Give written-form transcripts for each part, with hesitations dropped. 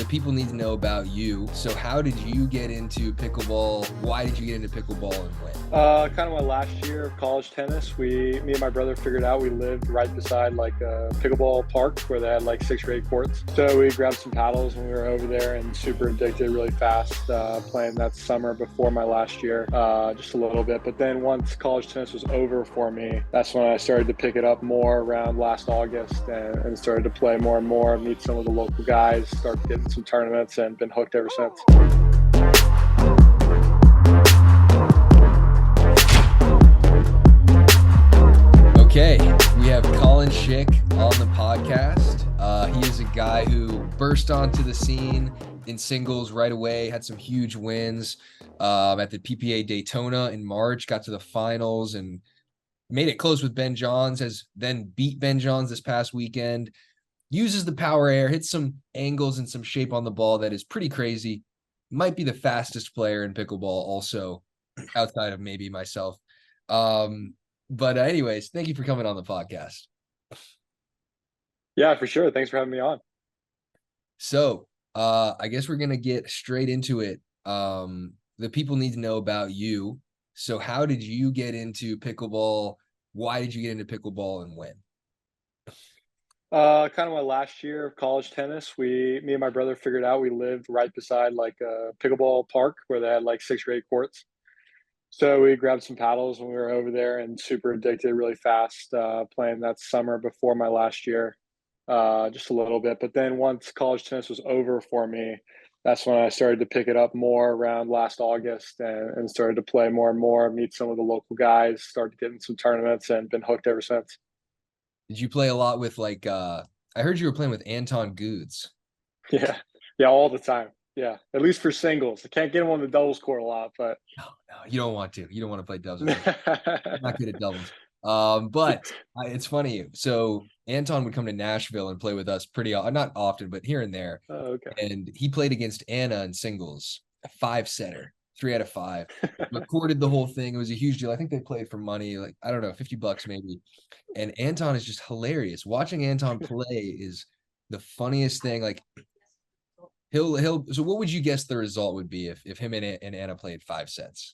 people need to know about you. So how did you get into pickleball? Why did you get into pickleball and when? Kind of my last year of college tennis. Me and my brother figured out we lived right beside like a pickleball park where they had like 6 or 8 courts. So we grabbed some paddles when we were over there and super addicted really fast, playing that summer before my last year, just a little bit. But then once college tennis was over for me, that's when I started to pick it up more around last August and started to play more and more, meet some of the local guys, start getting some tournaments, and been hooked ever since. Okay, we have Collin Shick on the podcast. He is a guy who burst onto the scene in singles right away, had some huge wins at the PPA Daytona in March, got to the finals and made it close with Ben Johns, has then beat Ben Johns this past weekend, uses the power air, hits some angles and some shape on the ball that is pretty crazy. Might be the fastest player in pickleball also, outside of maybe myself. But anyways, thank you for coming on the podcast. Yeah, for sure. Thanks for having me on. So I guess we're going to get straight into it. The people need to know about you. So how did you get into pickleball? Why did you get into pickleball and when? Kind of my last year of college tennis. Me and my brother figured out we lived right beside like a pickleball park where they had like 6 or 8 courts. So we grabbed some paddles when we were over there and super addicted really fast, playing that summer before my last year, just a little bit. But then once college tennis was over for me, that's when I started to pick it up more around last August and started to play more and more, meet some of the local guys, started getting some tournaments, and been hooked ever since. Did you play a lot with like I heard you were playing with Anton Goods. Yeah, yeah, all the time. Yeah, at least for singles. I can't get him on the doubles court a lot, but No, you don't want to. You don't want to play doubles with him. I'm not good at doubles. But it's funny. So Anton would come to Nashville and play with us pretty not often, but here and there. Oh, okay. And he played against Anna in singles, a 5-setter, 3 out of 5. Recorded the whole thing. It was a huge deal. I think they played for money, like I don't know, $50 maybe. And Anton is just hilarious. Watching Anton play is the funniest thing. Like he'll. So what would you guess the result would be if him and Anna played 5 sets?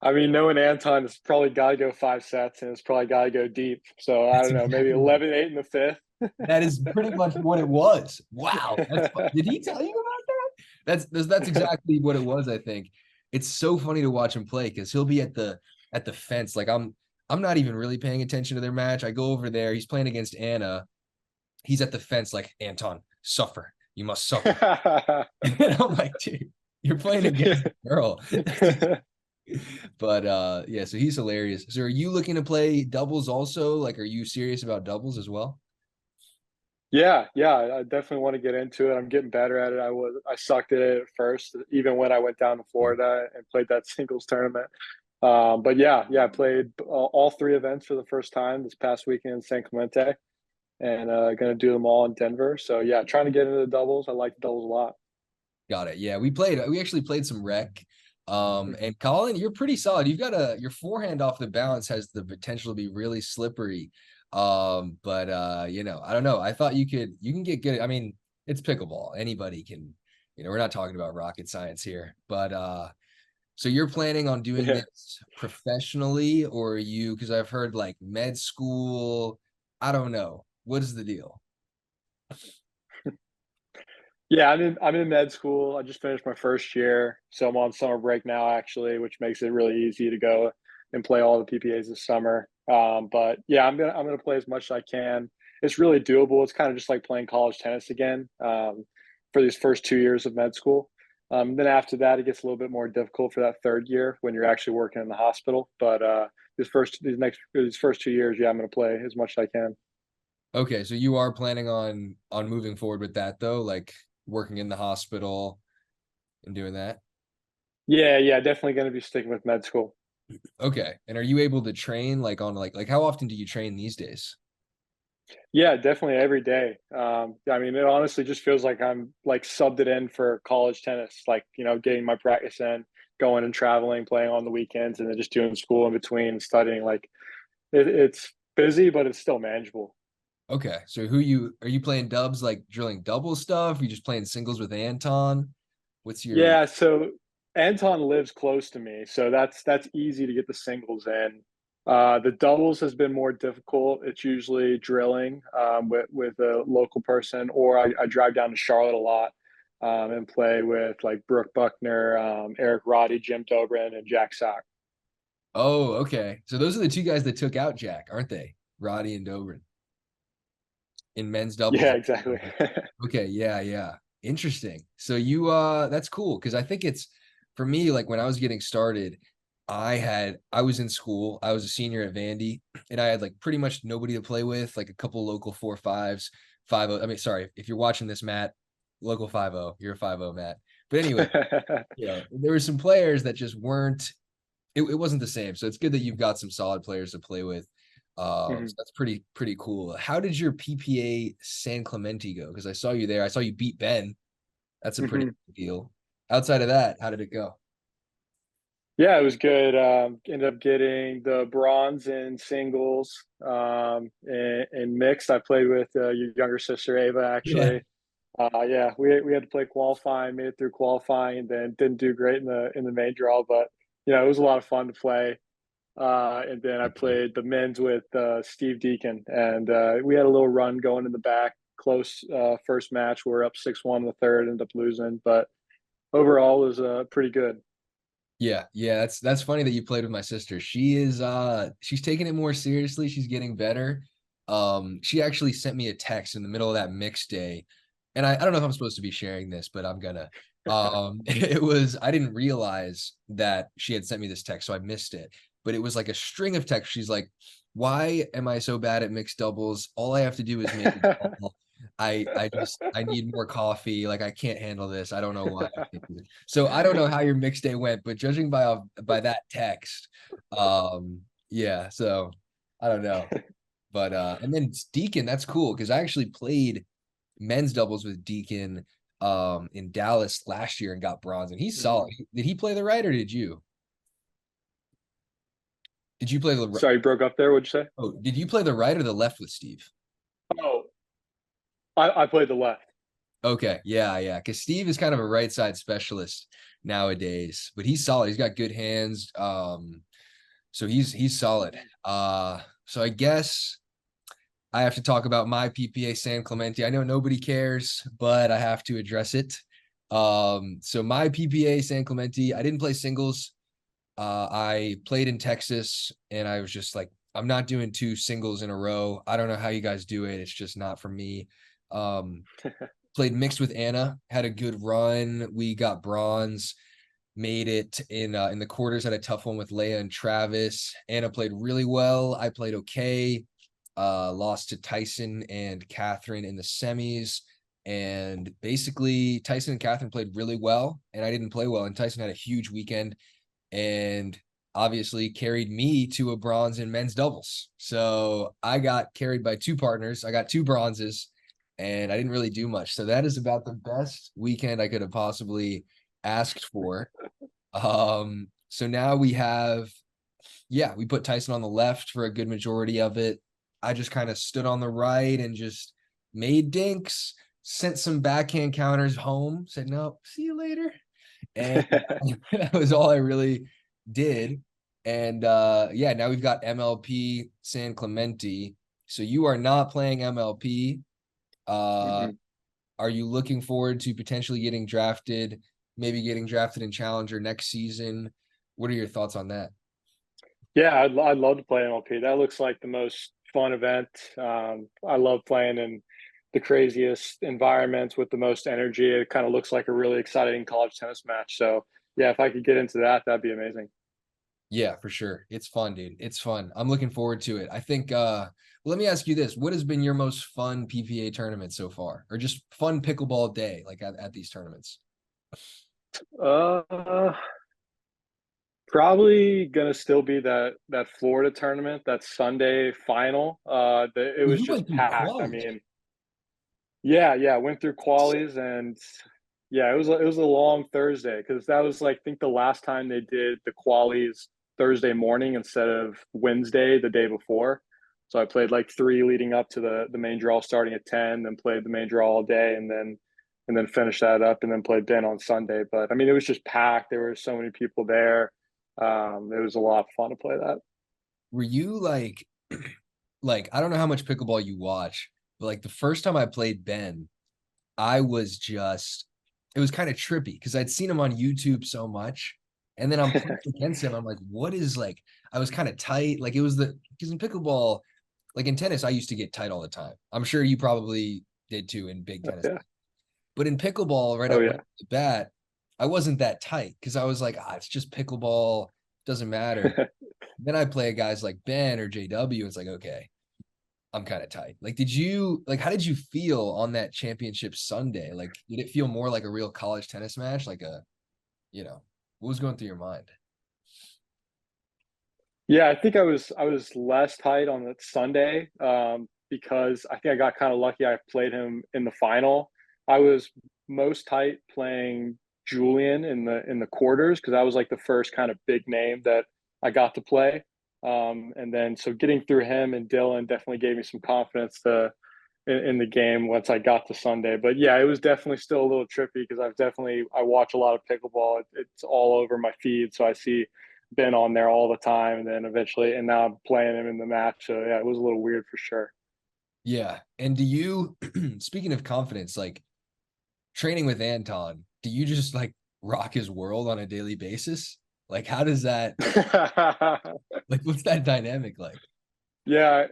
I mean, knowing Anton, it's probably got to go 5 sets, and it's probably got to go deep. So I That's don't know, maybe exactly right. 11-8 in the fifth. That is pretty much what it was. Wow. Did he tell you about that? That's exactly what it was, I think. It's so funny to watch him play because he'll be at the fence. Like I'm not even really paying attention to their match. I go over there. He's playing against Anna. He's at the fence like, Anton, suffer. You must suffer. And I'm like, dude, you're playing against a girl. But yeah, so he's hilarious. So are you looking to play doubles also? Like, are you serious about doubles as well? Yeah, I definitely want to get into it. I'm getting better at it. I sucked at it at first, even when I went down to Florida and played that singles tournament. But I played all 3 events for the first time this past weekend in San Clemente, and going to do them all in Denver. So yeah, trying to get into the doubles. I like the doubles a lot. Got it. Yeah, we actually played some rec. And Collin, you're pretty solid. You've got your forehand off the balance has the potential to be really slippery. But I don't know. I thought you can get good. I mean, it's pickleball. Anybody can, we're not talking about rocket science here. But so you're planning on doing Yeah. this professionally, or are you, because I've heard like med school, I don't know. What is the deal? Yeah, I'm in med school. I just finished my first year, so I'm on summer break now, actually, which makes it really easy to go and play all the PPAs this summer. But yeah, I'm gonna play as much as I can. It's really doable. It's kind of just like playing college tennis again, for these first 2 years of med school. Then after that, it gets a little bit more difficult for that third year when you're actually working in the hospital. But these first 2 years, yeah, I'm gonna play as much as I can. Okay, so you are planning on moving forward with that though, like working in the hospital and doing that? Yeah, definitely gonna be sticking with med school. Okay. And are you able to train like on like how often do you train these days? Yeah, definitely every day. I mean, it honestly just feels like I'm like subbed it in for college tennis, like, getting my practice in, going and traveling, playing on the weekends, and then just doing school in between, studying. Like it's busy, but it's still manageable. Okay. So are you playing dubs like drilling double stuff? Are you just playing singles with Anton? What's your Yeah, so Anton lives close to me, so that's easy to get the singles in. The doubles has been more difficult. It's usually drilling with a local person, or I drive down to Charlotte a lot and play with like Brooke Buckner, Eric Roddy, Jim Dobrin, and Jack Sock. Oh, okay. So those are the two guys that took out Jack, aren't they? Roddy and Dobrin in men's doubles. Yeah, exactly. Okay, yeah, yeah. Interesting. So that's cool because I think it's for me, like when I was getting started, I was in school, I was a senior at Vandy, and I had like pretty much nobody to play with, like a couple local 4.5s, 5.0. I mean, sorry, if you're watching this, Matt, local 5.0, you're a 5.0, Matt. But anyway, there were some players that just weren't it wasn't the same. So it's good that you've got some solid players to play with. So Mhm, that's pretty cool. How did your PPA San Clemente go? Because I saw you there. I saw you beat Ben. That's a pretty mhm. big deal. Outside of that, how did it go? Yeah, it was good. Ended up getting the bronze in singles and mixed. I played with your younger sister Ava Yeah. actually. Yeah, we had to play qualifying, made it through qualifying, and then didn't do great in the main draw, but it was a lot of fun to play. And then I played the men's with Steve Deacon, and we had a little run going in the back. Close first match, we were up 6-1 in the third, ended up losing, but overall it was pretty good. Yeah, yeah, that's funny that you played with my sister. She's taking it more seriously. She's getting better. She actually sent me a text in the middle of that mix day. And I don't know if I'm supposed to be sharing this, but I'm gonna. I didn't realize that she had sent me this text, so I missed it. But it was like a string of texts. She's like, "Why am I so bad at mixed doubles? All I have to do is make a call. I need more coffee. Like I can't handle this. I don't know why I can't do it." So I don't know how your mix day went, but judging by that text, yeah. So I don't know, but and then Deacon, that's cool because I actually played men's doubles with Deacon in Dallas last year and got bronze, and he's solid. Mhm. Did he play the right or did you? Did you play the Sorry, you broke up there. What'd you say? oh? Did you play the right or the left with Steve? Oh, I played the left. Okay, yeah, yeah. Because Steve is kind of a right side specialist nowadays, but he's solid. He's got good hands. So he's solid. So I guess I have to talk about my PPA San Clemente. I know nobody cares, but I have to address it. So my PPA San Clemente, I didn't play singles. I played in Texas, and I was just like, I'm not doing two singles in a row. I don't know how you guys do it. It's just not for me. Um, Played mixed with Anna, had a good run. We got bronze, made it in the quarters, had a tough one with Leia and Travis. Anna played really well. I played okay. Lost to Tyson and Catherine in the semis. And basically, Tyson and Catherine played really well, and I didn't play well. And Tyson had a huge weekend and obviously carried me to a bronze in men's doubles. So I got carried by two partners. I got two bronzes and I didn't really do much. So that is about the best weekend I could have possibly asked for. So now we put Tyson on the left for a good majority of it. I just kind of stood on the right and just made dinks, sent some backhand counters home, said, no, see you later. And that was all I really did. And yeah, now we've got MLP San Clemente. So you are not playing MLP. Uh, Mhm. are you looking forward to potentially getting drafted, maybe getting drafted in Challenger next season? What are your thoughts on that? Yeah, I'd love to play MLP. That looks like the most fun event. I love playing in the craziest environments with the most energy. It kind of looks like a really exciting college tennis match. So yeah, if I could get into that, that'd be amazing. Yeah, for sure. It's fun, dude. It's fun. I'm looking forward to it. I think let me ask you this. What has been your most fun PPA tournament so far? Or just fun pickleball day like at these tournaments? Uh, Probably gonna still be that Florida tournament, that Sunday final. It Well, was you just went through packed. I qualies. mean, yeah, went through qualies and yeah, it was a long Thursday because that was like I think the last time they did the qualies Thursday morning instead of Wednesday the day before. So I played like 3 leading up to the main draw starting at 10, then played the main draw all day, and then finished that up, and then played Ben on Sunday. But I mean, it was just packed. There were so many people there. It was a lot of fun to play that. Were you like I don't know how much pickleball you watch, but like the first time I played Ben, I was just it was kind of trippy because I'd seen him on YouTube so much. And then I'm playing against him. I'm like, what is like I was kind of tight. Like it was because in pickleball, like in tennis, I used to get tight all the time. I'm sure you probably did too in big tennis. Yeah. But in pickleball, Oh right yeah. off the bat, I wasn't that tight because I was like, it's just pickleball, doesn't matter. Then I play guys like Ben or JW. It's like, okay, I'm kind of tight. Like, how did you feel on that championship Sunday? Like, did it feel more like a real college tennis match? Like what was going through your mind? Yeah, I think I was less tight on the Sunday, because I think I got kind of lucky. I played him in the final. I was most tight playing Julian in the quarters because I was like the first kind of big name that I got to play. And then so getting through him and Dylan definitely gave me some confidence in the game once I got to Sunday. But yeah, it was definitely still a little trippy because I watch a lot of pickleball. It's all over my feed, so I see Ben on there all the time, and then eventually, and now I'm playing him in the match. So yeah, it was a little weird for sure. Yeah. And do you, speaking of confidence, like training with Anton, do you just like rock his world on a daily basis? Like, how does that, like, what's that dynamic like? Yeah,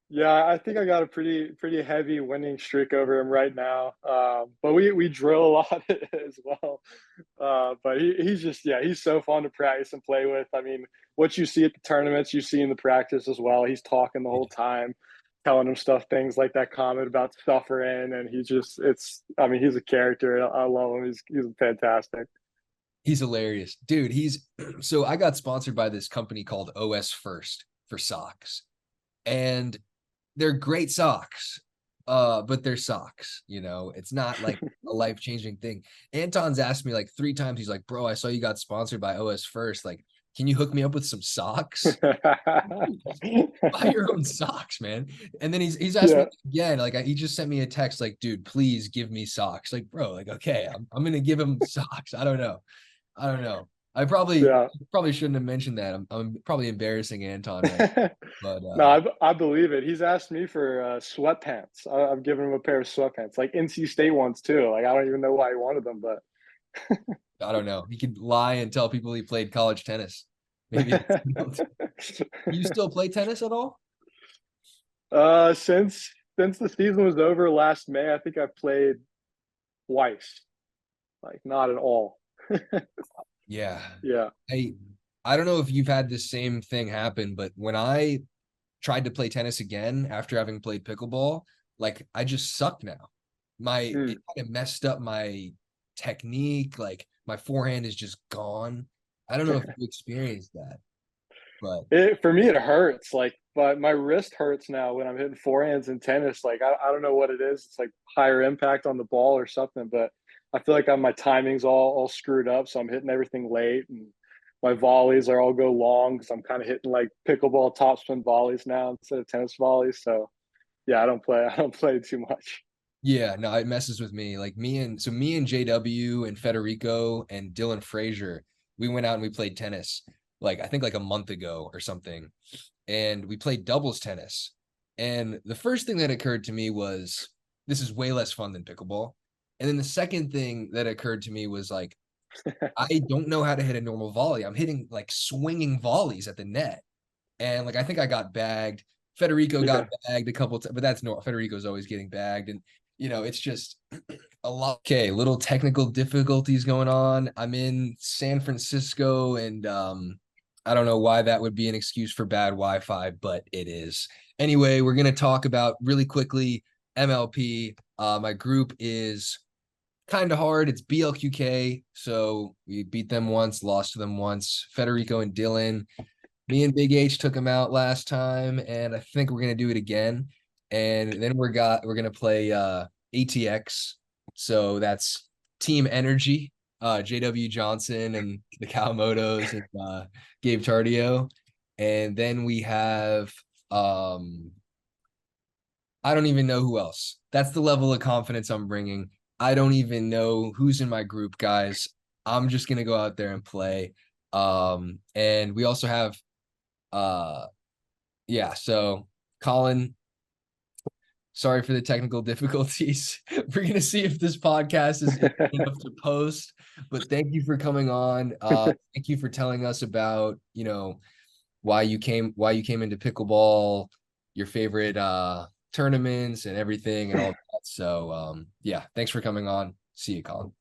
yeah, I think I got a pretty heavy winning streak over him right now. But we drill a lot as well. But he's just, yeah, he's so fun to practice and play with. I mean, what you see at the tournaments, you see in the practice as well. He's talking the whole time, telling him things like that comment about suffering, and he just, I mean, he's a character. I love him. He's fantastic. He's hilarious. Dude, so I got sponsored by this company called OS First for socks. And they're great socks. But they're socks, it's not like a life-changing thing. Anton's asked me like 3 times, he's like, bro, I saw you got sponsored by OS First. Like, can you hook me up with some socks? Buy your own socks, man. And then he's asked me Yeah, again, like he just sent me a text, like, dude, please give me socks. Like, bro, like, okay, I'm gonna give him socks. I don't know. I don't know. I yeah. probably shouldn't have mentioned that. I'm probably embarrassing Anton right now. But No, I believe it. He's asked me for sweatpants. I've given him a pair of sweatpants, like NC State ones too. Like I don't even know why he wanted them, but I don't know. He could lie and tell people he played college tennis. Maybe you still play tennis at all? Since the season was over last May, I think I've played twice. Like not at all. Yeah. Yeah. I I don't know if you've had the same thing happen, but when I tried to play tennis again after having played pickleball, like I just suck now. Hmm. It kind of messed up my technique. Like my forehand is just gone. I don't know if you experienced that, but It for me it hurts. Like, but my wrist hurts now when I'm hitting forehands in tennis. Like I don't know what it is. It's like higher impact on the ball or something, but I feel like my timing's all screwed up, so I'm hitting everything late, and my volleys are all go long because I'm kind of hitting like pickleball topspin volleys now instead of tennis volleys. So yeah, I don't play too much. yeah, no, it messes with me. Like me and JW and Federico and Dylan Frazier, we went out and we played tennis like I think like a month ago or something. And we played doubles tennis. And the first thing that occurred to me was this is way less fun than pickleball. And then the second thing that occurred to me was like, I don't know how to hit a normal volley. I'm hitting like swinging volleys at the net. And like, I think I got bagged. Federico got Yeah. bagged a couple times, but that's no, Federico's always getting bagged. And, it's just a lot. Okay, little technical difficulties going on. I'm in San Francisco and I don't know why that would be an excuse for bad Wi-Fi, but it is. Anyway, we're gonna talk about really quickly MLP. My group is kind of hard. It's BLQK, so we beat them once, lost to them once. Federico and Dylan. Me and Big H took them out last time, and I think we're gonna do it again. And then we're gonna play ATX. So that's Team Energy, JW Johnson and the Kawamotos and Gabe Tardio. And then we have I don't even know who else. That's the level of confidence I'm bringing. I don't even know who's in my group, guys. I'm just gonna go out there and play. And we also have yeah, so Collin, sorry for the technical difficulties. We're gonna see if this podcast is enough to post, but thank you for coming on. Thank you for telling us about, why you came into pickleball, your favorite tournaments and everything and all that. So yeah, thanks for coming on. See you, Collin.